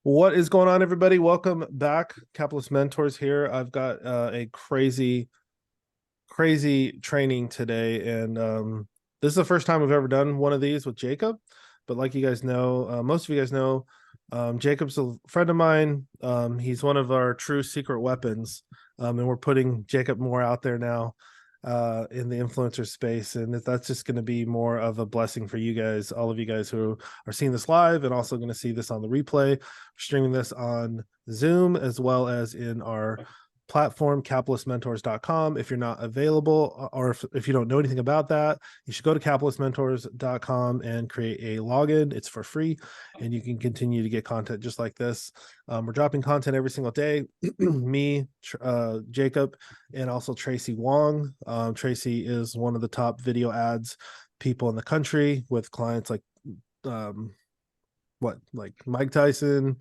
What is going on, everybody? Welcome back. Capitalist Mentors here. I've got a crazy training today, and this is the first time we've ever done one of these with Jacob. But like you guys know, most of you guys know, Jacob's a friend of mine. He's one of our true secret weapons, and we're putting Jacob more out there now in the influencer space, and that's just going to be more of a blessing for you guys, all of you guys who are seeing this live and also going to see this on the replay. We're streaming this on Zoom as well as in our platform, capitalistmentors.com. If you're not available, or if you don't know anything about that, you should go to capitalistmentors.com and create a login. It's for free, and you can continue to get content just like this. We're dropping content every single day. Me, Jacob, and also Tracy Wong. Tracy is one of the top video ads people in the country with clients like like Mike Tyson,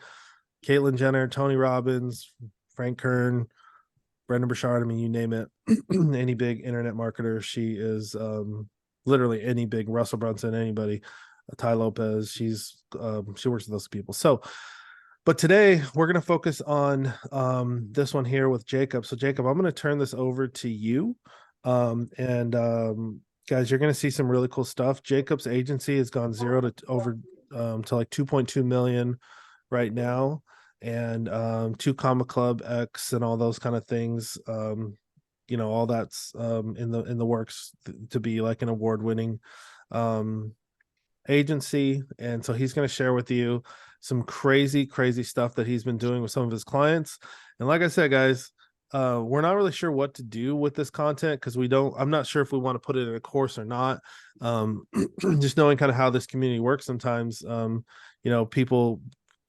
Caitlyn Jenner, Tony Robbins, Frank Kern, Brendan Burchard. I mean, you name it. Any big internet marketer, she is literally any big Russell Brunson, anybody, Ty Lopez. She works with those people. So, but today we're going to focus on this one here with Jacob. So, Jacob, I'm going to turn this over to you. Guys, you're going to see some really cool stuff. Jacob's agency has gone zero to over to like 2.2 million right now, and 2 Comma Club X and all those kind of things. All that's in the works to be like an award-winning agency. And so he's going to share with you some crazy stuff that he's been doing with some of his clients. And like I said, guys, we're not really sure what to do with this content because I'm not sure if we want to put it in a course or not. Just knowing kind of how this community works sometimes, people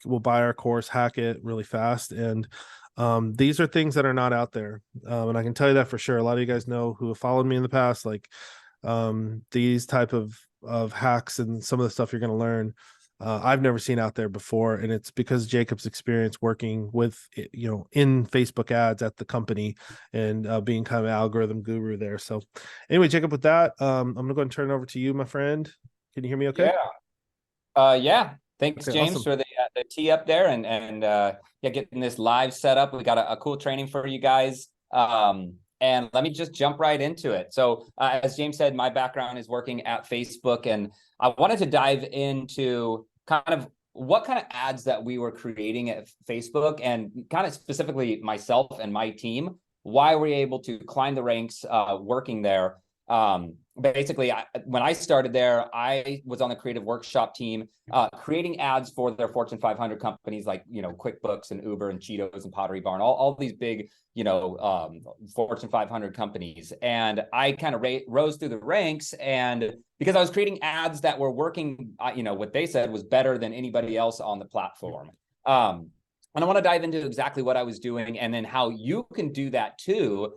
will buy our course, hack it really fast, and these are things that are not out there, and I can tell you that for sure. A lot of you guys know, who have followed me in the past, like these type of hacks and some of the stuff you're going to learn, I've never seen out there before, and it's because Jacob's experience working with in Facebook ads at the company and being kind of an algorithm guru there. So anyway, Jacob, with that, I'm gonna go and turn it over to you, my friend. Can you hear me okay? Yeah. Thanks, Okay, James, awesome. for the tee up there and getting this live set up. We got a cool training for you guys. And let me just jump right into it. So as James said, my background is working at Facebook, and I wanted to dive into kind of what kind of ads that we were creating at Facebook, and kind of specifically myself and my team, why we're able to climb the ranks working there. Basically, when I started there, I was on the creative workshop team, creating ads for their Fortune 500 companies like, QuickBooks and Uber and Cheetos and Pottery Barn, all these big, Fortune 500 companies. And I kind of rose through the ranks, and because I was creating ads that were working, what they said was better than anybody else on the platform. And I want to dive into exactly what I was doing, and then how you can do that too,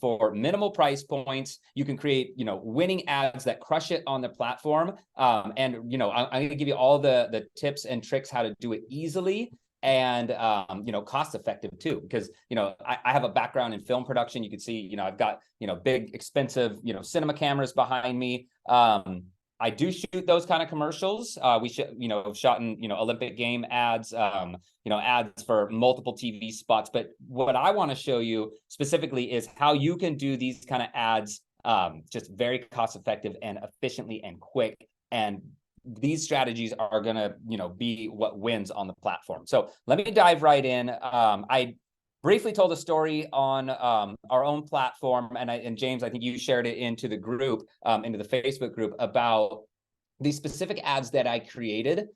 for minimal price points. You can create, winning ads that crush it on the platform. And I'm going to give you all the tips and tricks how to do it easily and cost effective too, because I have a background in film production. You can see, I've got big expensive cinema cameras behind me. I do shoot those kind of commercials. We shot in Olympic game ads, ads for multiple TV spots. But what I want to show you specifically is how you can do these kind of ads just very cost effective and efficiently and quick. And these strategies are going to be what wins on the platform. So let me dive right in. I briefly told a story on our own platform, and James, I think you shared it into the group, into the Facebook group, about the specific ads that I created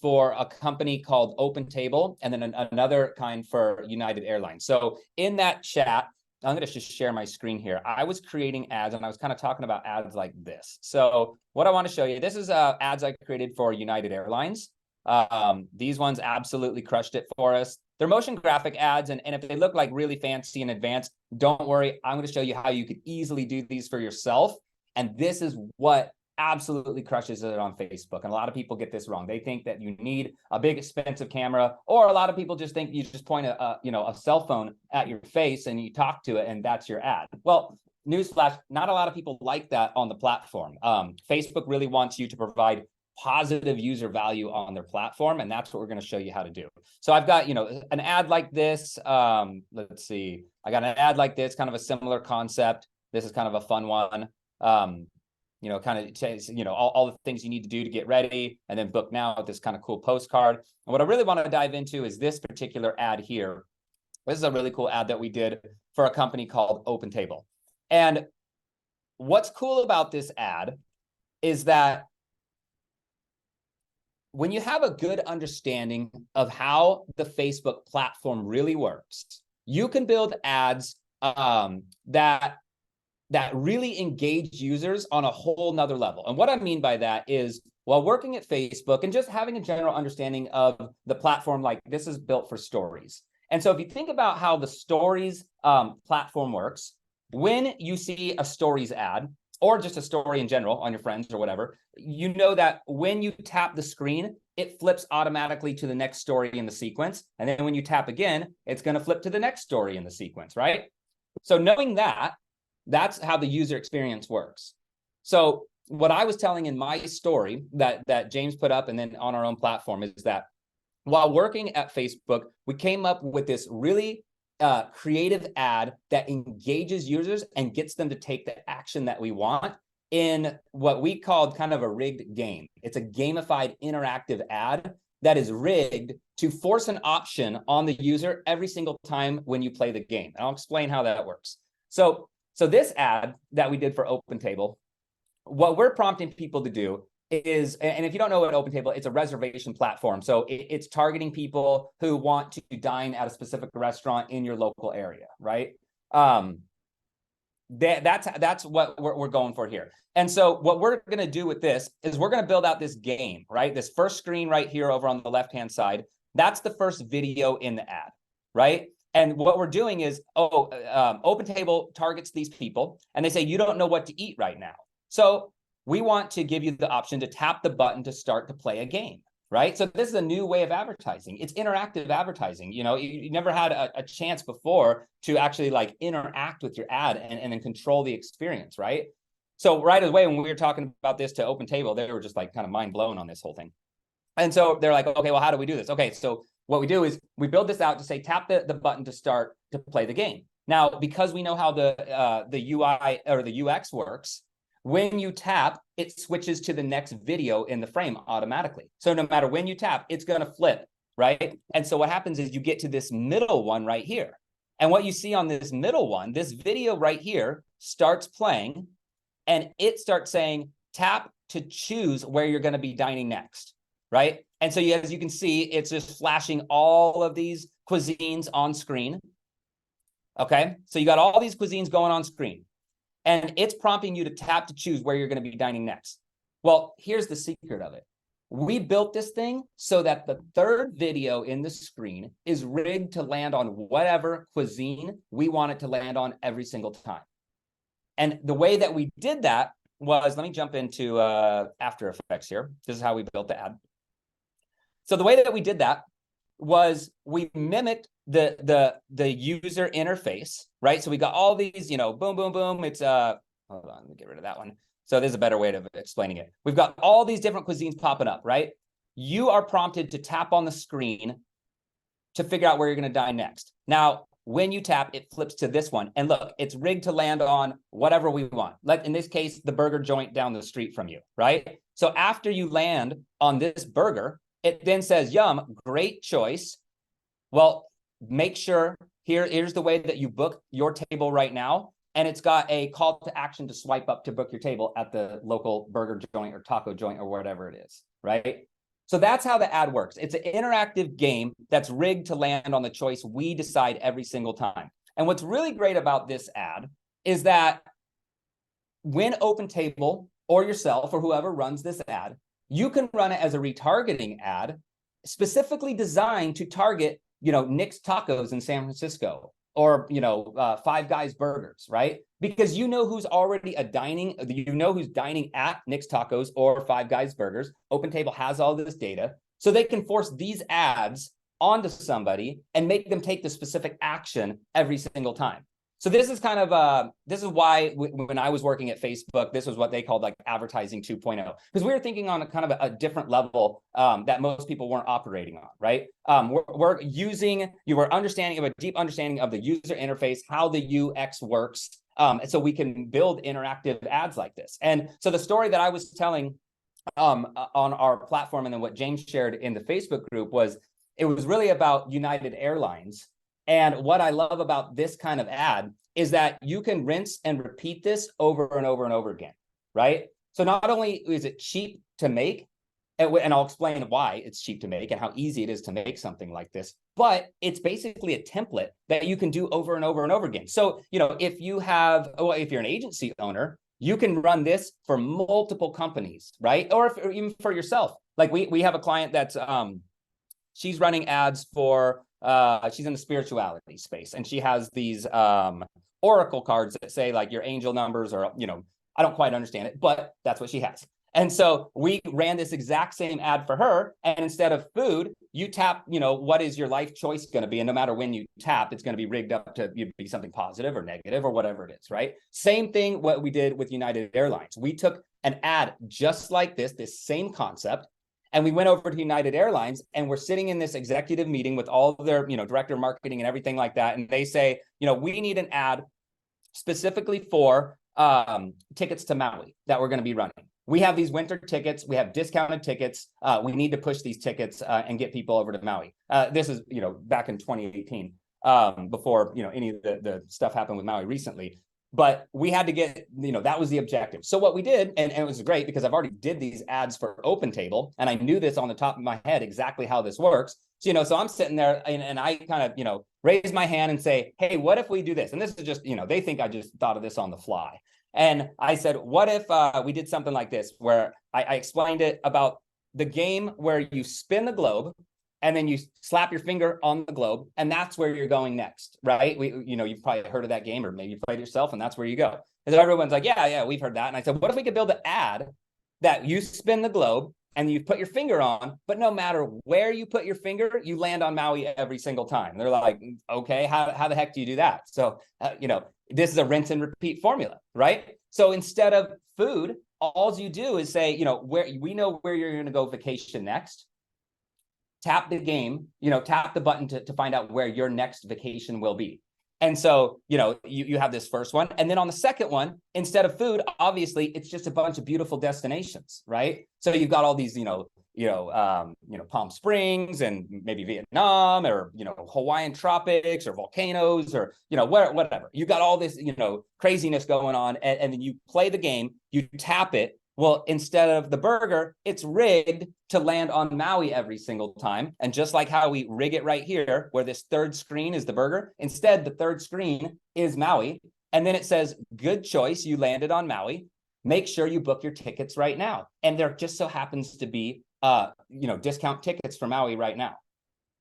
for a company called Open Table, and then another kind for United Airlines. So in that chat, I'm going to just share my screen here. I was creating ads, and I was kind of talking about ads like this. So what I want to show you, this is ads I created for United Airlines. These ones absolutely crushed it for us. They're motion graphic ads, and if they look like really fancy and advanced, don't worry. I'm going to show you how you could easily do these for yourself. And this is what absolutely crushes it on Facebook. And a lot of people get this wrong. They think that you need a big expensive camera, or a lot of people just think you just point a cell phone at your face and you talk to it and that's your ad. Well, newsflash, not a lot of people like that on the platform. Facebook really wants you to provide positive user value on their platform. And that's what we're going to show you how to do. So I've got, an ad like this. Let's see. I got an ad like this, kind of a similar concept. This is kind of a fun one. Kind of says, all the things you need to do to get ready, and then book now with this kind of cool postcard. And what I really want to dive into is this particular ad here. This is a really cool ad that we did for a company called OpenTable. And what's cool about this ad is that when you have a good understanding of how the Facebook platform really works, you can build ads that really engage users on a whole nother level. And what I mean by that is, while working at Facebook and just having a general understanding of the platform, like this is built for stories. And so if you think about how the stories platform works, when you see a stories ad, or just a story in general on your friends or whatever, you know that when you tap the screen, it flips automatically to the next story in the sequence. And then when you tap again, it's going to flip to the next story in the sequence, right? So knowing that, that's how the user experience works. So what I was telling in my story that James put up and then on our own platform is that while working at Facebook, we came up with this really creative ad that engages users and gets them to take the action that we want in what we called kind of a rigged game. It's a gamified interactive ad that is rigged to force an option on the user every single time when you play the game. And I'll explain how that works. So this ad that we did for OpenTable, what we're prompting people to do is, and if you don't know what OpenTable, it's a reservation platform. So it's targeting people who want to dine at a specific restaurant in your local area, right? That's what we're going for here. And so what we're going to do with this is we're going to build out this game, right? This first screen right here over on the left-hand side, that's the first video in the ad, right? And what we're doing is, OpenTable targets these people and they say, you don't know what to eat right now. So we want to give you the option to tap the button to start to play a game, right? So this is a new way of advertising. It's interactive advertising. You never had a chance before to actually like interact with your ad and then control the experience, right? So right away, when we were talking about this to OpenTable, they were just like kind of mind blown on this whole thing. And so they're like, okay, well, how do we do this? Okay, so what we do is we build this out to say, tap the button to start to play the game. Now, because we know how the UI or the UX works, when you tap, it switches to the next video in the frame automatically. So no matter when you tap, it's going to flip, right? And so what happens is you get to this middle one right here. And what you see on this middle one, this video right here starts playing, and it starts saying, tap to choose where you're going to be dining next, right? And so as you can see, it's just flashing all of these cuisines on screen. Okay, so you got all these cuisines going on screen. And it's prompting you to tap to choose where you're going to be dining next. Well, here's the secret of it. We built this thing so that the third video in the screen is rigged to land on whatever cuisine we want it to land on every single time. And the way that we did that was, let me jump into After Effects here. This is how we built the ad. So the way that we did that was we mimicked the user interface, right? So we got all these, boom, boom, boom. It's hold on, let me get rid of that one. So there's a better way of explaining it. We've got all these different cuisines popping up, right? You are prompted to tap on the screen to figure out where you're going to dine next. Now, when you tap, it flips to this one. And look, it's rigged to land on whatever we want. Like in this case, the burger joint down the street from you, right? So after you land on this burger, it then says, yum, great choice. Well, make sure here's the way that you book your table right now. And it's got a call to action to swipe up to book your table at the local burger joint or taco joint or whatever it is, right? So that's how the ad works. It's an interactive game that's rigged to land on the choice we decide every single time. And what's really great about this ad is that when OpenTable or yourself or whoever runs this ad, you can run it as a retargeting ad specifically designed to target, Nick's Tacos in San Francisco or, Five Guys Burgers, right? Because you know who's already who's dining at Nick's Tacos or Five Guys Burgers. OpenTable has all this data, so they can force these ads onto somebody and make them take the specific action every single time. So this is kind of this is why when I was working at Facebook, this was what they called like advertising 2.0, because we were thinking on a kind of a different level that most people weren't operating on, right? We're using, you were understanding of a deep understanding of the user interface, how the UX works, so we can build interactive ads like this. And so the story that I was telling on our platform, and then what James shared in the Facebook group, was it was really about United Airlines. And what I love about this kind of ad is that you can rinse and repeat this over and over and over again, right? So not only is it cheap to make, and I'll explain why it's cheap to make and how easy it is to make something like this, but it's basically a template that you can do over and over and over again. So, if you have, well, if you're an agency owner, you can run this for multiple companies, right? Or even for yourself. Like we have a client that's she's running ads for she's in the spirituality space, and she has these oracle cards that say like your angel numbers, or I don't quite understand it, but that's what she has. And so we ran this exact same ad for her, and instead of food, you tap, what is your life choice going to be? And no matter when you tap, it's going to be rigged up to be something positive or negative or whatever it is, right? Same thing what we did with United Airlines. We took an ad just like this same concept, and we went over to United Airlines, and we're sitting in this executive meeting with all of their, director of marketing and everything like that. And they say, we need an ad specifically for tickets to Maui that we're going to be running. We have these winter tickets. We have discounted tickets. We need to push these tickets and get people over to Maui. This is, back in 2018, before, any of the stuff happened with Maui recently. But we had to get, that was the objective. So what we did, and it was great because I've already did these ads for OpenTable, and I knew this on the top of my head exactly how this works. So, so I'm sitting there and I kind of, raise my hand and say, hey, what if we do this? And this is just, they think I just thought of this on the fly. And I said, what if we did something like this, where I explained it about the game where you spin the globe and then you slap your finger on the globe, and that's where you're going next, right? You've probably heard of that game, or maybe you played it yourself, and that's where you go. And so everyone's like, yeah, we've heard that. And I said, what if we could build an ad that you spin the globe and you put your finger on, but no matter where you put your finger, you land on Maui every single time. And they're like, okay, how the heck do you do that? So, this is a rinse and repeat formula, right? So instead of food, all you do is say, where we know where you're going to go vacation next. Tap the game, tap the button to find out where your next vacation will be. And so, you have this first one. And then on the second one, instead of food, obviously, it's just a bunch of beautiful destinations, right? So you've got all these, Palm Springs and maybe Vietnam, or, Hawaiian tropics or volcanoes, or, whatever. You got all this, craziness going on. And then you play the game, you tap it. Well, instead of the burger, it's rigged to land on Maui every single time. And just like how we rig it right here, where this third screen is the burger, instead the third screen is Maui. And then it says, good choice, you landed on Maui. Make sure you book your tickets right now. And there just so happens to be, discount tickets for Maui right now.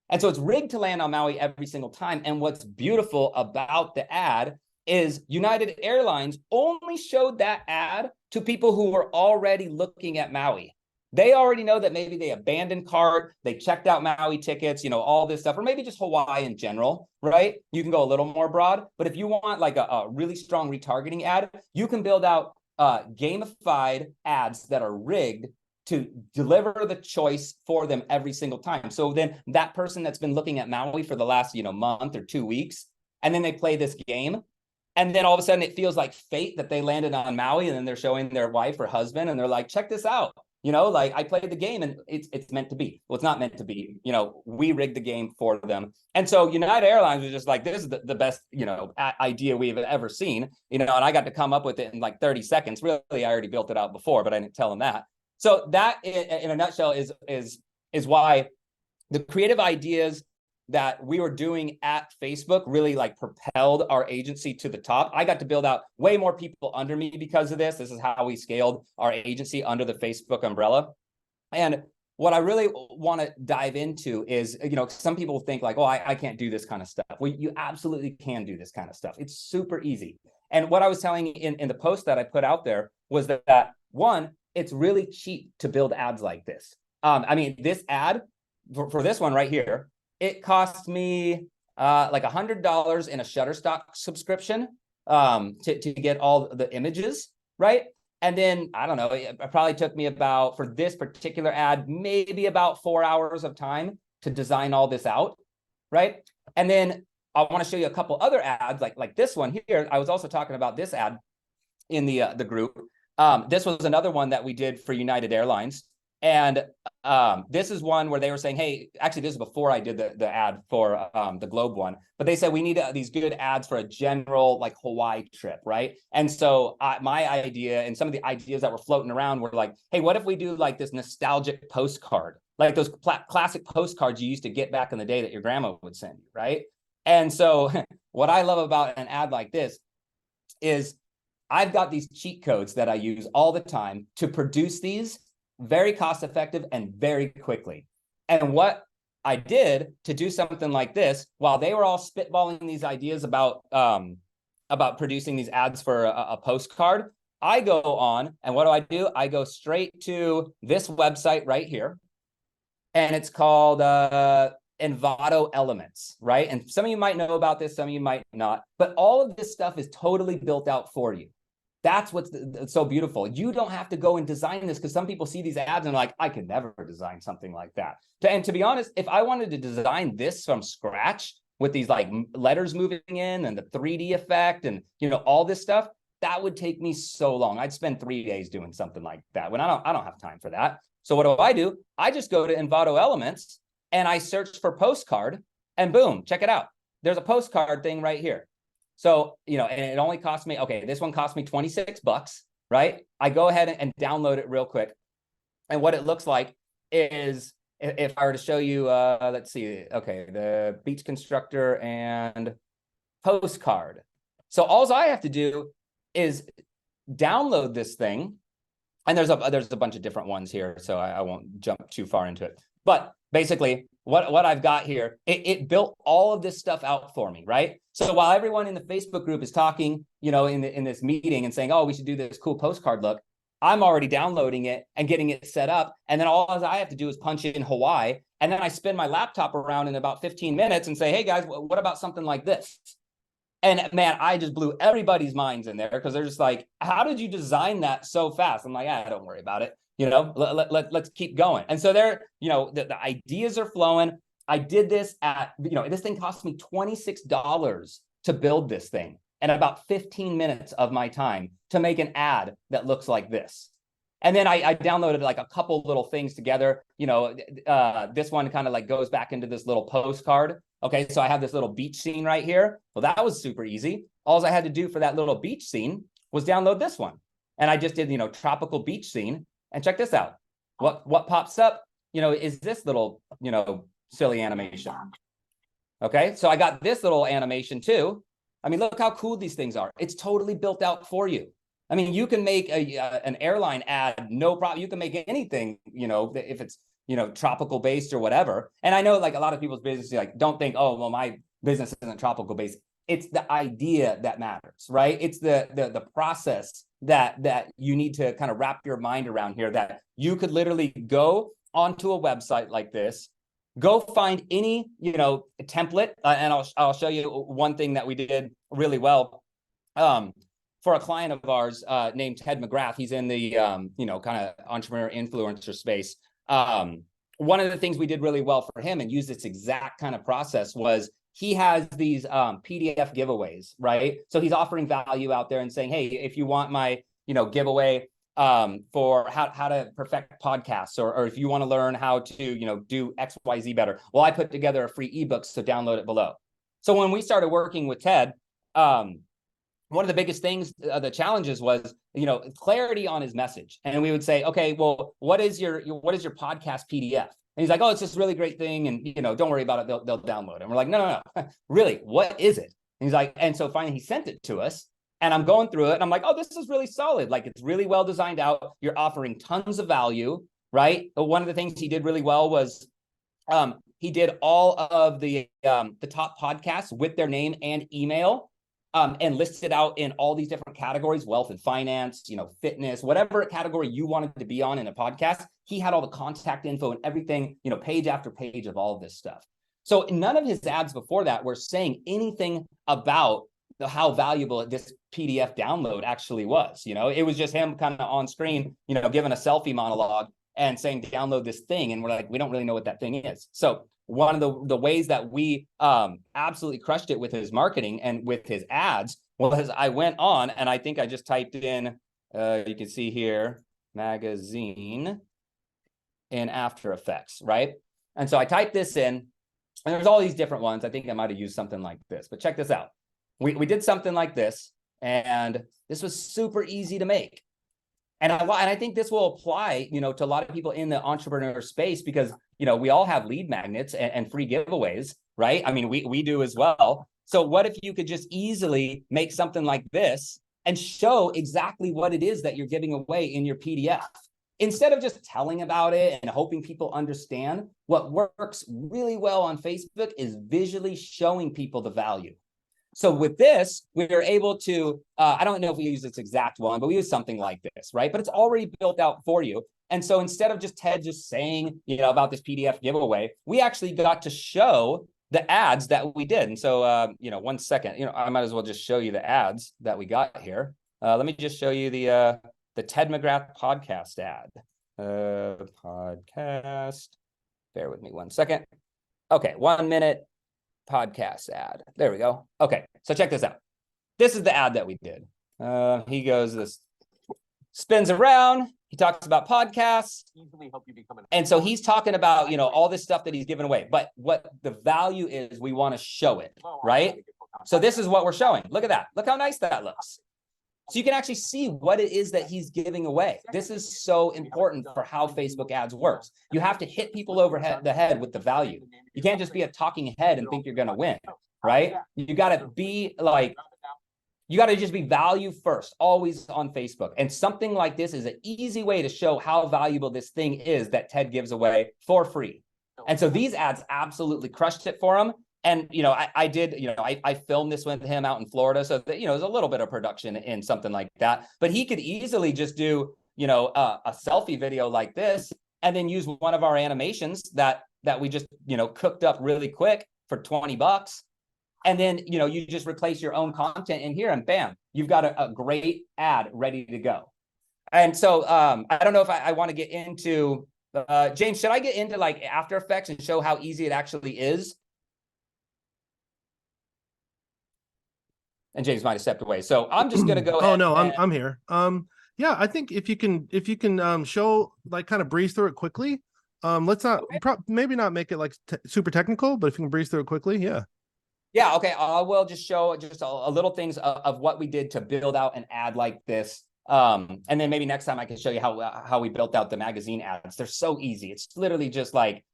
And so it's rigged to land on Maui every single time. And what's beautiful about the ad is United Airlines only showed that ad to people who were already looking at Maui. They already know that maybe they abandoned cart, they checked out Maui tickets, all this stuff, or maybe just Hawaii in general, right? You can go a little more broad. But if you want like a really strong retargeting ad, you can build out gamified ads that are rigged to deliver the choice for them every single time. So then that person that's been looking at Maui for the last, month or 2 weeks, and then they play this game, and then all of a sudden it feels like fate that they landed on Maui, and then they're showing their wife or husband, and they're like, check this out. Like I played the game and it's meant to be. Well, it's not meant to be. We rigged the game for them. And so United Airlines was just like, this is the best, idea we've ever seen, and I got to come up with it in like 30 seconds. Really, I already built it out before, but I didn't tell them that. So that in a nutshell is why the creative ideas that we were doing at Facebook really like propelled our agency to the top. I got to build out way more people under me because of this. This is how we scaled our agency under the Facebook umbrella. And what I really want to dive into is, some people think like, oh, I can't do this kind of stuff. Well, you absolutely can do this kind of stuff. It's super easy. And what I was telling in the post that I put out there was that one, it's really cheap to build ads like this. This ad for this one right here, it cost me like $100 in a Shutterstock subscription to get all the images, right? And then, I don't know, it probably took me about, for this particular ad, maybe about 4 hours of time to design all this out, right? And then I want to show you a couple other ads, like this one here. I was also talking about this ad in the group. This was another one that we did for United Airlines. And this is one where they were saying, hey, actually, this is before I did the ad for the Globe one, but they said we need these good ads for a general like Hawaii trip, right? And so my idea and some of the ideas that were floating around were like, hey, what if we do like this nostalgic postcard, like those classic postcards you used to get back in the day that your grandma would send you, right? And so what I love about an ad like this is I've got these cheat codes that I use all the time to produce these very cost effective and very quickly. And what I did to do something like this, while they were all spitballing these ideas about producing these ads for a postcard, I go on and what do? I go straight to this website right here, and it's called Envato Elements, right? And some of you might know about this, some of you might not, but all of this stuff is totally built out for you. That's what's so beautiful. You don't have to go and design this, because some people see these ads and like, I could never design something like that. And to be honest, if I wanted to design this from scratch with these like letters moving in and the 3D effect and, you know, all this stuff, that would take me so long. I'd spend 3 days doing something like that when I don't have time for that. So what do? I just go to Envato Elements and I search for postcard, and boom, check it out. There's a postcard thing right here. So, you know, and it only cost me, okay, this one cost me 26 bucks, right? I go ahead and download it real quick. And what it looks like is, if I were to show you, let's see, okay, the beach constructor and postcard. So all I have to do is download this thing. And there's a bunch of different ones here, so I won't jump too far into it. But basically, what I've got here, it built all of this stuff out for me, right? So while everyone in the Facebook group is talking, you know, in this meeting and saying, oh, we should do this cool postcard look, I'm already downloading it and getting it set up. And then all I have to do is punch in Hawaii. And then I spin my laptop around in about 15 minutes and say, hey, guys, what about something like this? And man, I just blew everybody's minds in there, because they're just like, how did you design that so fast? I'm like, don't worry about it. You know, let's keep going. And so there, you know, the ideas are flowing. I did this at, you know, this thing cost me $26 to build this thing, and about 15 minutes of my time to make an ad that looks like this. And then I downloaded like a couple little things together. You know, this one kind of like goes back into this little postcard. Okay, so I have this little beach scene right here. Well, that was super easy. All I had to do for that little beach scene was download this one. And I just did, you know, tropical beach scene. And check this out. What pops up, you know, is this little, you know, silly animation. Okay, so I got this little animation too. I mean, look how cool these things are. It's totally built out for you. I mean, you can make an airline ad, no problem. You can make anything, you know, if it's, you know, tropical based or whatever. And I know like a lot of people's business, like, don't think, oh, well, my business isn't tropical based. It's the idea that matters, right? It's the process that you need to kind of wrap your mind around here, that you could literally go onto a website like this, go find any, you know, template. And I'll show you one thing that we did really well. For a client of ours named Ted McGrath, he's in the, you know, kind of entrepreneur influencer space. One of the things we did really well for him and use this exact kind of process was he has these PDF giveaways, right? So he's offering value out there and saying, hey, if you want my, you know, giveaway for how to perfect podcasts, or if you want to learn how to, you know, do XYZ better, well, I put together a free ebook, so download it below. So when we started working with Ted, one of the biggest things, the challenges was, you know, clarity on his message. And we would say, okay, well, what is your podcast PDF? And he's like, oh, it's this really great thing. And, you know, don't worry about it. They'll download it. And we're like, no, really, what is it? And he's like, and so finally he sent it to us, and I'm going through it and I'm like, oh, this is really solid. Like, it's really well designed out. You're offering tons of value, right? But one of the things he did really well was, he did all of the top podcasts with their name and email, and listed out in all these different categories: wealth and finance, you know, fitness, whatever category you wanted to be on in a podcast. He had all the contact info and everything, you know, page after page of all of this stuff. So none of his ads before that were saying anything about how valuable this PDF download actually was. It was just him kind of on screen, giving a selfie monologue and saying, download this thing. And we're like, we don't really know what that thing is. So one of the ways that we absolutely crushed it with his marketing and with his ads was I went on and I think I just typed in, you can see here, magazine in After Effects, right? And so I typed this in, and there's all these different ones. I think I might have used something like this, but check this out. We did something like this, and this was super easy to make. And I think this will apply, to a lot of people in the entrepreneur space because, we all have lead magnets and free giveaways, right? I mean, we do as well. So what if you could just easily make something like this and show exactly what it is that you're giving away in your PDF? Instead of just telling about it and hoping people understand, what works really well on Facebook is visually showing people the value. So with this, we were able to, I don't know if we use this exact one, but we use something like this, right? But it's already built out for you. And so instead of just Ted just saying, about this PDF giveaway, we actually got to show the ads that we did. And so, 1 second, I might as well just show you the ads that we got here. Let me just show you the Ted McGrath podcast ad. Podcast. Bear with me 1 second. Okay, 1 minute podcast ad. There we go. Okay, so check this out. This is the ad that we did. He goes, this spins around. He talks about podcasts. And so he's talking about, all this stuff that he's giving away. But what the value is, we want to show it, right? So this is what we're showing. Look at that. Look how nice that looks. So you can actually see what it is that he's giving away. This is so important for how Facebook ads works. You have to hit people over the head with the value. You can't just be a talking head and think you're going to win, right? You got to be like, you got to just be value first, always on Facebook. And something like this is an easy way to show how valuable this thing is that Ted gives away for free. And so these ads absolutely crushed it for him. And, I did, I filmed this with him out in Florida. So that, there's a little bit of production in something like that. But he could easily just do, a selfie video like this and then use one of our animations that we just, cooked up really quick for $20. And then, you just replace your own content in here and bam, you've got a great ad ready to go. And so I don't know if I want to get into, James, should I get into like After Effects and show how easy it actually is? And James might have stepped away. So I'm just going to go. Oh, no, I'm here. Yeah, I think if you can show like kind of breeze through it quickly. Let's not maybe not make it like super technical, but if you can breeze through it quickly. Yeah. Yeah. Okay. I will just show just a little things of what we did to build out an ad like this. And then maybe next time I can show you how we built out the magazine ads. They're so easy. It's literally just like,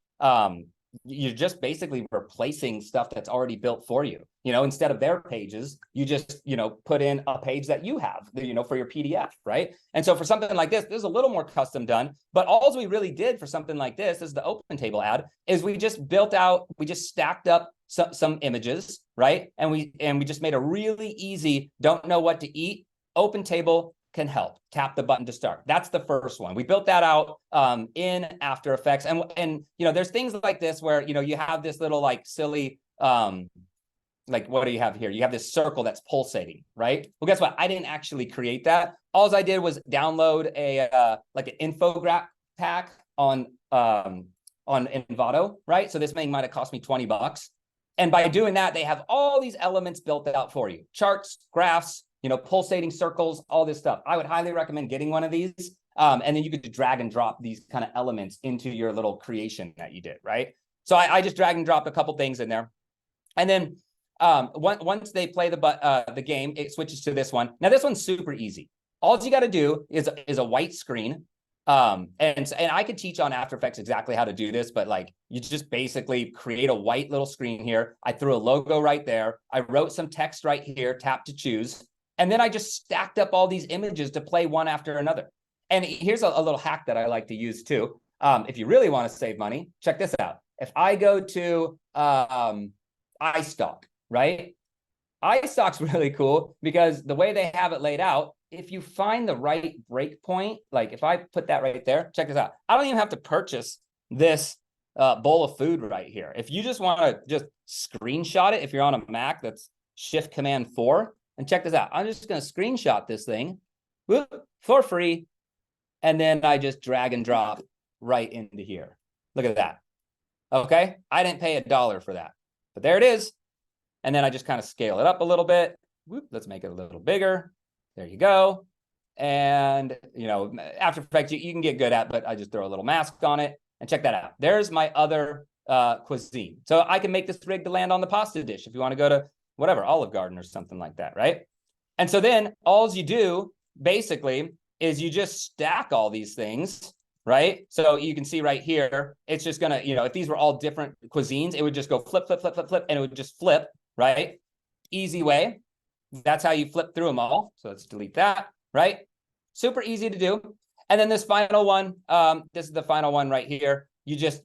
you're just basically replacing stuff that's already built for you. Instead of their pages, you just, put in a page that you have, for your PDF, right? And so for something like this is a little more custom done, but all we really did for something like this is the open table ad is we just stacked up some images, right? And we just made a really easy, don't know what to eat, open table can help. Tap the button to start. That's the first one. We built that out in After Effects. And there's things like this where, you have this little like silly, like what do you have here? You have this circle that's pulsating, right? Well, guess what? I didn't actually create that. All I did was download like an infographic pack on Envato, right? So this thing might have cost me $20. And by doing that, they have all these elements built out for you. Charts, graphs, pulsating circles, all this stuff. I would highly recommend getting one of these. And then you could drag and drop these kind of elements into your little creation that you did, right? So I just drag and dropped a couple things in there. And then once they play the game, it switches to this one. Now, this one's super easy. All you got to do is a white screen. And I could teach on After Effects exactly how to do this, but like you just basically create a white little screen here. I threw a logo right there. I wrote some text right here, tap to choose. And then I just stacked up all these images to play one after another. And here's a little hack that I like to use too. If you really want to save money, check this out. If I go to iStock, right? iStock's really cool because the way they have it laid out, if you find the right breakpoint, like if I put that right there, check this out. I don't even have to purchase this bowl of food right here. If you just want to just screenshot it, if you're on a Mac, that's Shift Command 4. And check this out. I'm just going to screenshot this thing for free. And then I just drag and drop right into here. Look at that. Okay. I didn't pay $1 for that, but there it is. And then I just kind of scale it up a little bit. Let's make it a little bigger. There you go. And, you know, After Effects, you can get good at, but I just throw a little mask on it. And check that out. There's my other cuisine. So I can make this rig to land on the pasta dish if you want to go to whatever, Olive Garden or something like that, right? And so then all you do basically is you just stack all these things, right? So you can see right here, it's just gonna, you know, if these were all different cuisines, it would just go flip, flip, flip, flip, flip, and it would just flip, right? Easy way. That's how you flip through them all. So let's delete that, right? Super easy to do. And then this final one, this is the final one right here. You just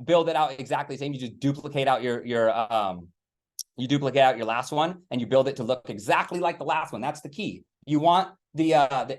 build it out exactly the same. You just duplicate out you duplicate out your last one and you build it to look exactly like the last one. That's the key. You want the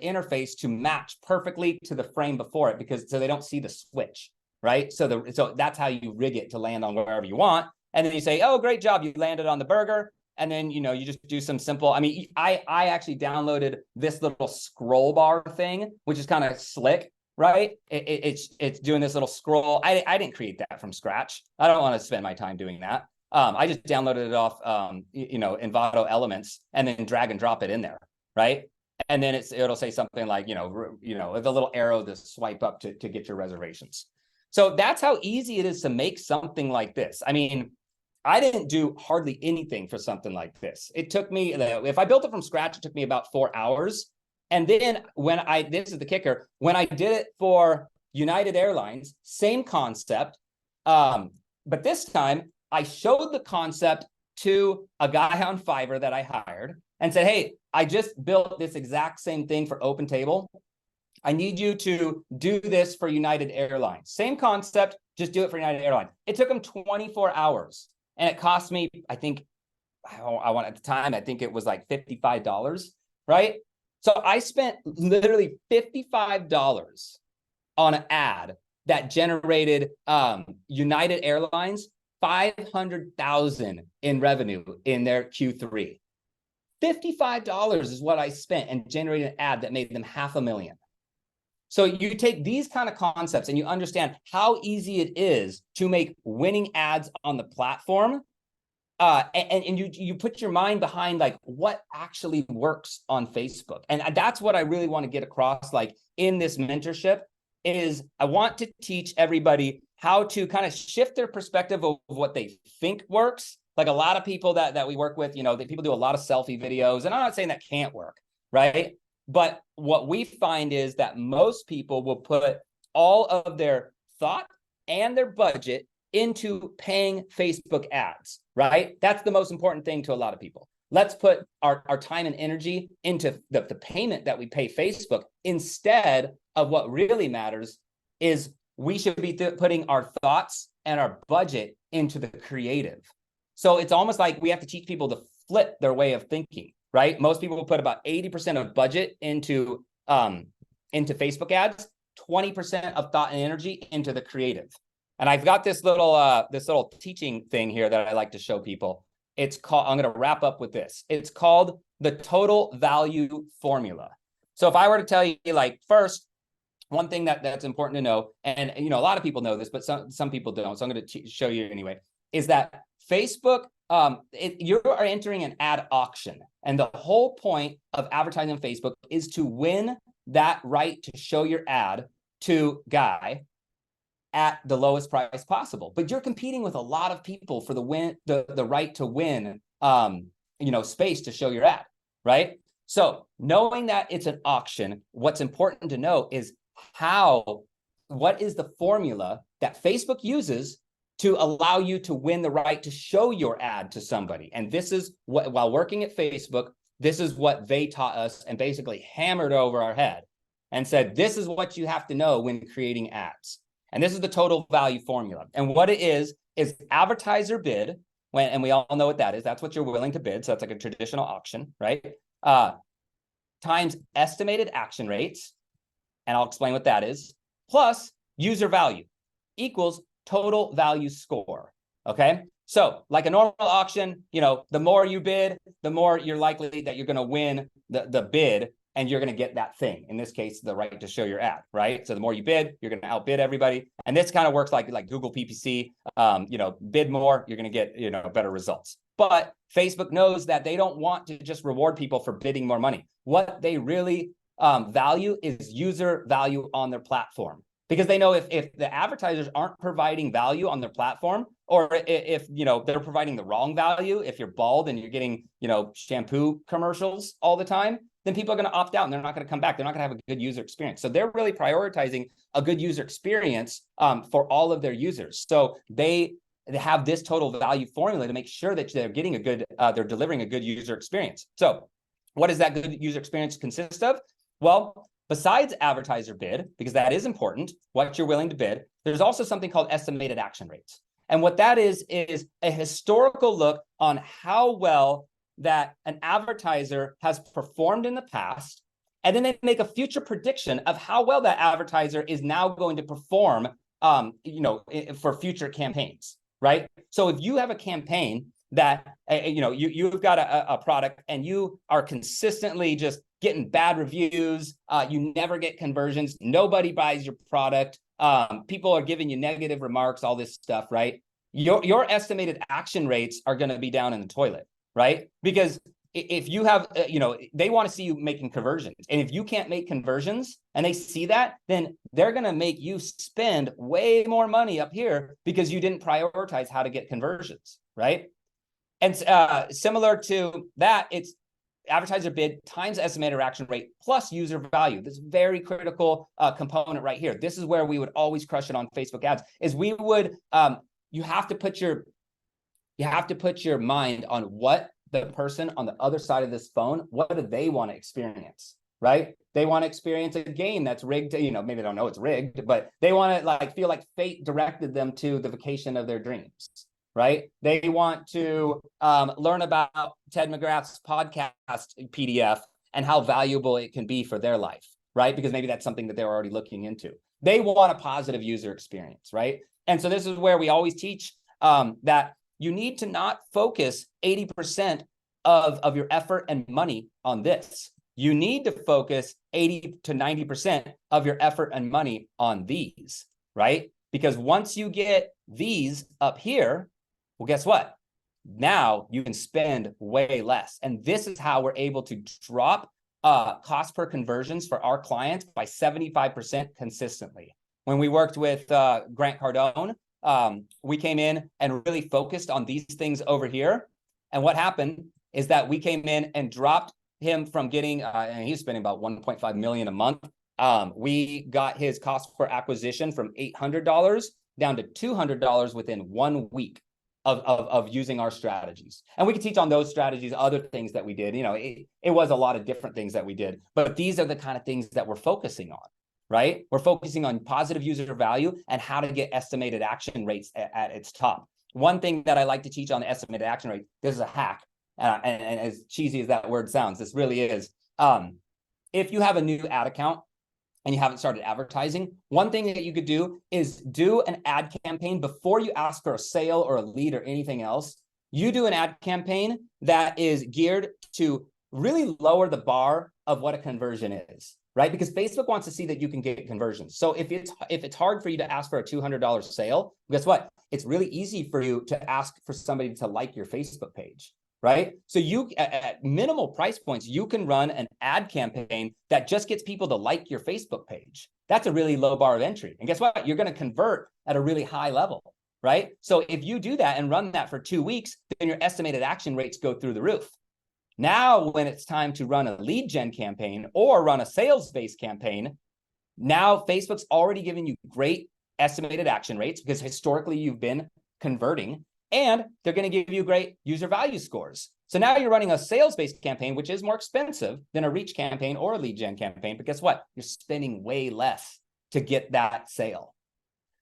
interface to match perfectly to the frame before it, because so they don't see the switch, right? So that's how you rig it to land on wherever you want. And then you say, oh, great job, you landed on the burger. And then, you know, you just do some simple, I mean, I actually downloaded this little scroll bar thing, which is kind of slick, right? It's doing this little scroll. I didn't create that from scratch. I don't want to spend my time doing that. I just downloaded it off, Envato Elements, and then drag and drop it in there, right? And then it'll say something like, with a little arrow to swipe up to get your reservations. So that's how easy it is to make something like this. I mean, I didn't do hardly anything for something like this. It took me, if I built it from scratch, it took me about 4 hours. And then this is the kicker, when I did it for United Airlines, same concept, but this time I showed the concept to a guy on Fiverr that I hired and said, hey, I just built this exact same thing for OpenTable. I need you to do this for United Airlines. Same concept, just do it for United Airlines. It took him 24 hours. And it cost me, I think, at the time, I think it was like $55, right? So I spent literally $55 on an ad that generated United Airlines $500,000 in revenue in their Q3. $55 is what I spent and generated an ad that made them $500,000. So you take these kind of concepts and you understand how easy it is to make winning ads on the platform. And you put your mind behind like what actually works on Facebook. And that's what I really want to get across, like in this mentorship, is I want to teach everybody how to kind of shift their perspective of what they think works. Like a lot of people that we work with, people do a lot of selfie videos, and I'm not saying that can't work, right? But what we find is that most people will put all of their thought and their budget into paying Facebook ads, right? That's the most important thing to a lot of people. Let's put our time and energy into the payment that we pay Facebook, instead of what really matters is we should be putting our thoughts and our budget into the creative. So it's almost like we have to teach people to flip their way of thinking. Right? Most people will put about 80% of budget into Facebook ads, 20% of thought and energy into the creative. And I've got this little teaching thing here that I like to show people. It's called, I'm going to wrap up with this. It's called the total value formula. So if I were to tell you, like, first, one thing that's important to know, and a lot of people know this, but some people don't. So I'm going to show you anyway, is that Facebook, you are entering an ad auction. And the whole point of advertising on Facebook is to win that right to show your ad to Guy at the lowest price possible. But you're competing with a lot of people for the right to win, space to show your ad, right? So knowing that it's an auction, what's important to know is what is the formula that Facebook uses to allow you to win the right to show your ad to somebody. And this is what, while working at Facebook, this is what they taught us and basically hammered over our head and said, this is what you have to know when creating ads. And this is the total value formula. And what it is advertiser bid, and we all know what that is. That's what you're willing to bid. So that's like a traditional auction, right? Times estimated action rates, and I'll explain what that is, plus user value equals total value score. Okay. So like a normal auction, the more you bid, the more you're likely that you're going to win the bid, and you're going to get that thing. In this case, the right to show your ad, right? So the more you bid, you're going to outbid everybody. And this kind of works like Google PPC. Bid more, you're going to get, better results. But Facebook knows that they don't want to just reward people for bidding more money. What they really value is user value on their platform. Because they know if the advertisers aren't providing value on their platform, or if they're providing the wrong value, if you're bald and you're getting shampoo commercials all the time, then people are going to opt out and they're not going to come back. They're not going to have a good user experience. So they're really prioritizing a good user experience for all of their users. So they have this total value formula to make sure that they're getting they're delivering a good user experience. So what does that good user experience consist of? Well, besides advertiser bid, because that is important, what you're willing to bid, there's also something called estimated action rates. And what that is a historical look on how well that an advertiser has performed in the past. And then they make a future prediction of how well that advertiser is now going to perform, for future campaigns, right? So if you have a campaign that, you've got a product and you are consistently just getting bad reviews, you never get conversions, nobody buys your product, people are giving you negative remarks, all this stuff, right? Your estimated action rates are going to be down in the toilet, right? Because if you have, they want to see you making conversions. And if you can't make conversions and they see that, then they're going to make you spend way more money up here because you didn't prioritize how to get conversions, right? And similar to that, it's advertiser bid times estimated action rate plus user value. This very critical component right here. This is where we would always crush it on Facebook ads, is we would, you have to put your mind on what the person on the other side of this phone, what do they want to experience, right? They want to experience a game that's rigged, maybe they don't know it's rigged, but they want to feel like fate directed them to the vacation of their dreams, right? They want to learn about Ted McGrath's podcast PDF and how valuable it can be for their life, right? Because maybe that's something that they're already looking into. They want a positive user experience, right? And so this is where we always teach that you need to not focus 80% of your effort and money on this. You need to focus 80 to 90% of your effort and money on these, right? Because once you get these up here, well, guess what? Now you can spend way less. And this is how we're able to drop cost per conversions for our clients by 75% consistently. When we worked with Grant Cardone, we came in and really focused on these things over here. And what happened is that we came in and dropped him from getting, and he's spending about 1.5 million a month. We got his cost per acquisition from $800 down to $200 within 1 week of using our strategies. And we could teach on those strategies, other things that we did. It was a lot of different things that we did, but these are the kind of things that we're focusing on. Right? We're focusing on positive user value and how to get estimated action rates at its top. One thing that I like to teach on the estimated action rate, this is a hack. And as cheesy as that word sounds, this really is. If you have a new ad account and you haven't started advertising, one thing that you could do is do an ad campaign before you ask for a sale or a lead or anything else. You do an ad campaign that is geared to really lower the bar of what a conversion is. Right? Because Facebook wants to see that you can get conversions. So if it's hard for you to ask for a $200 sale, guess what? It's really easy for you to ask for somebody to like your Facebook page, right? So you, at minimal price points, you can run an ad campaign that just gets people to like your Facebook page. That's a really low bar of entry. And guess what? You're going to convert at a really high level, right? So if you do that and run that for 2 weeks, then your estimated action rates go through the roof. Now, when it's time to run a lead gen campaign or run a sales-based campaign, now Facebook's already given you great estimated action rates because historically you've been converting, and they're going to give you great user value scores. So now you're running a sales-based campaign, which is more expensive than a reach campaign or a lead gen campaign. But guess what? You're spending way less to get that sale.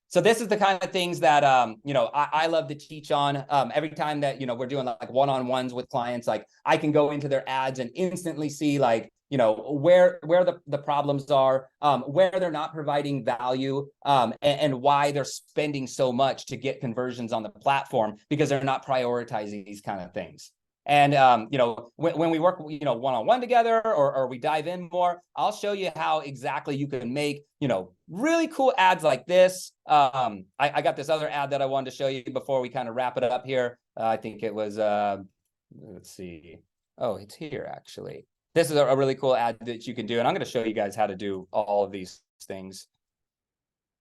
So this is the kind of things that, I love to teach on. Every time that, we're doing like one-on-ones with clients, like I can go into their ads and instantly see like, you know, where the problems are, where they're not providing value, and why they're spending so much to get conversions on the platform, because they're not prioritizing these kind of things. And you know, when we work, you know, one-on-one together, or we dive in more, I'll show you how exactly you can make, you know, really cool ads like this. I got this other ad that I wanted to show you before we kind of wrap it up here. I think it was let's see. Oh, it's here actually. This is a really cool ad that you can do, and I'm going to show you guys how to do all of these things.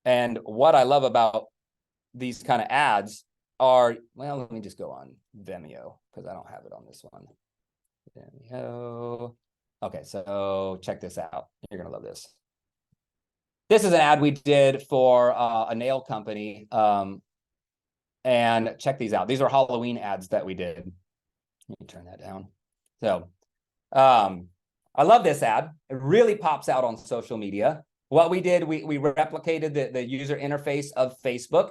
And what I love about these kind of ads are, well, let me just go on Vimeo because I don't have it on this one. Vimeo. Okay, so check this out. You're going to love this. This is an ad we did for a nail company. And check these out. These are Halloween ads that we did. Let me turn that down. So I love this ad. It really pops out on social media. What we did, we replicated the user interface of Facebook.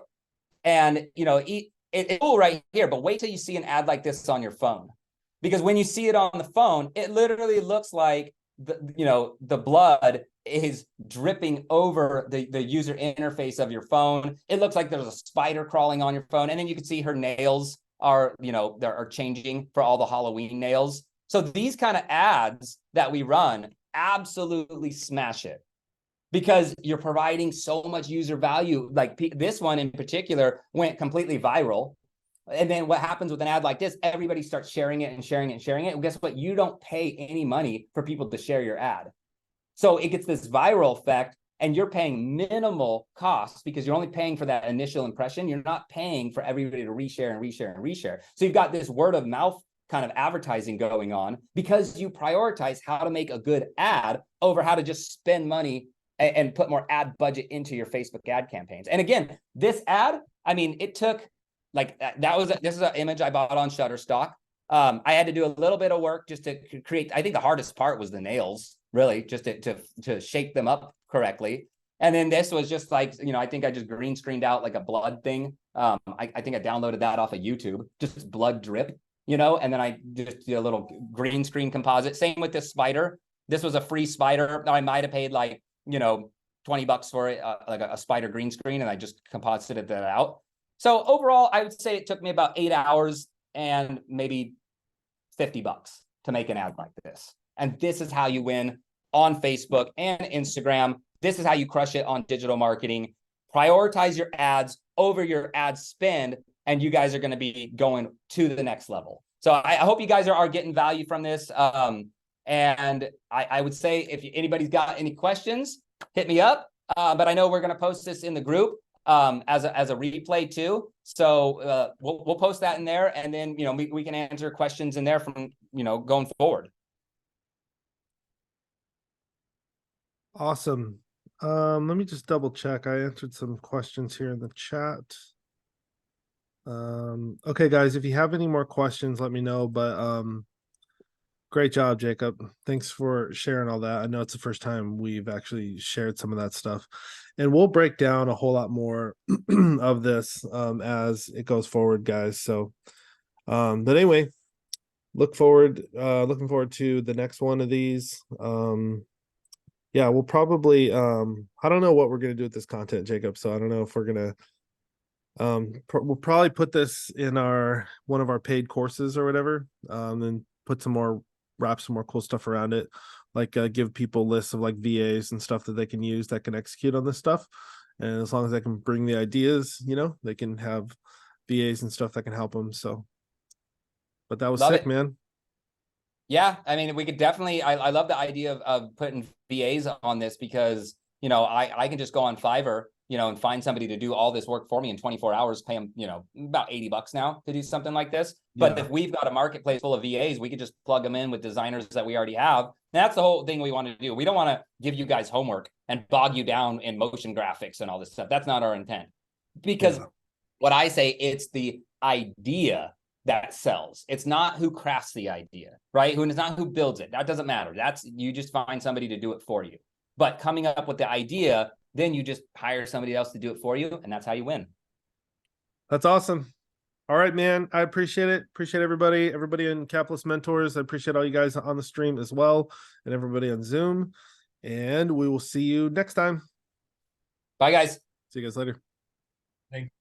And, you know, it's cool right here, but wait till you see an ad like this on your phone. Because when you see it on the phone, it literally looks like, the blood is dripping over the user interface of your phone. It looks like there's a spider crawling on your phone. And then you can see her nails are, you know, are changing for all the Halloween nails. So these kind of ads that we run absolutely smash it, because you're providing so much user value. Like this one in particular went completely viral. And then what happens with an ad like this, everybody starts sharing it and sharing it and sharing it. And guess what? You don't pay any money for people to share your ad. So it gets this viral effect, and you're paying minimal costs because you're only paying for that initial impression. You're not paying for everybody to reshare and reshare and reshare. So you've got this word of mouth kind of advertising going on because you prioritize how to make a good ad over how to just spend money and put more ad budget into your Facebook ad campaigns. And again, this ad, I mean, it took like this is an image I bought on Shutterstock. I had to do a little bit of work just to create. I think the hardest part was the nails, really, just to shape them up correctly. And then this was just like, you know, I think I just green screened out like a blood thing. I think I downloaded that off of YouTube, just blood drip, you know, and then I just did a little green screen composite. Same with this spider. This was a free spider. I might have paid like, you know, $20 for it, like a spider green screen, and I just composited that out. So overall, I would say it took me about 8 hours and maybe $50 to make an ad like this. And this is how you win on Facebook and Instagram. This is how you crush it on digital marketing. Prioritize your ads over your ad spend, and you guys are going to be going to the next level. So I hope you guys are getting value from this. And I would say if anybody's got any questions, hit me up. But I know we're going to post this in the group as a replay too. So we'll post that in there, and then, you know, we can answer questions in there from, you know, going forward. Awesome. Let me just double check. I answered some questions here in the chat. Okay, guys, if you have any more questions, let me know. But great job, Jacob. Thanks for sharing all that. I know it's the first time we've actually shared some of that stuff, and we'll break down a whole lot more of this as it goes forward, guys. So but anyway, looking forward to the next one of these. Yeah, we'll probably I don't know what we're gonna do with this content, Jacob. So I don't know if we're gonna we'll probably put this in one of our paid courses or whatever, and wrap some more cool stuff around it, like give people lists of like VAs and stuff that they can use that can execute on this stuff. And as long as they can bring the ideas, you know, they can have VAs and stuff that can help them. So, but that was Love sick, it. man. Yeah, I mean, we could definitely, I love the idea of putting VAs on this, because, you know, I can just go on Fiverr, you know, and find somebody to do all this work for me in 24 hours, pay them, you know, about $80 now to do something like this. But Yeah. if we've got a marketplace full of VAs, we could just plug them in with designers that we already have. And that's the whole thing we want to do. We don't want to give you guys homework and bog you down in motion graphics and all this stuff. That's not our intent. Because what I say, it's the idea that sells. It's not who crafts the idea, right? It's not who builds it. That doesn't matter. That's, you just find somebody to do it for you. But coming up with the idea, then you just hire somebody else to do it for you, and that's how you win. That's awesome. All right, man. I appreciate it. Appreciate everybody in Capitalist Mentors. I appreciate all you guys on the stream as well, and everybody on Zoom. And we will see you next time. Bye, guys. See you guys later. Thanks.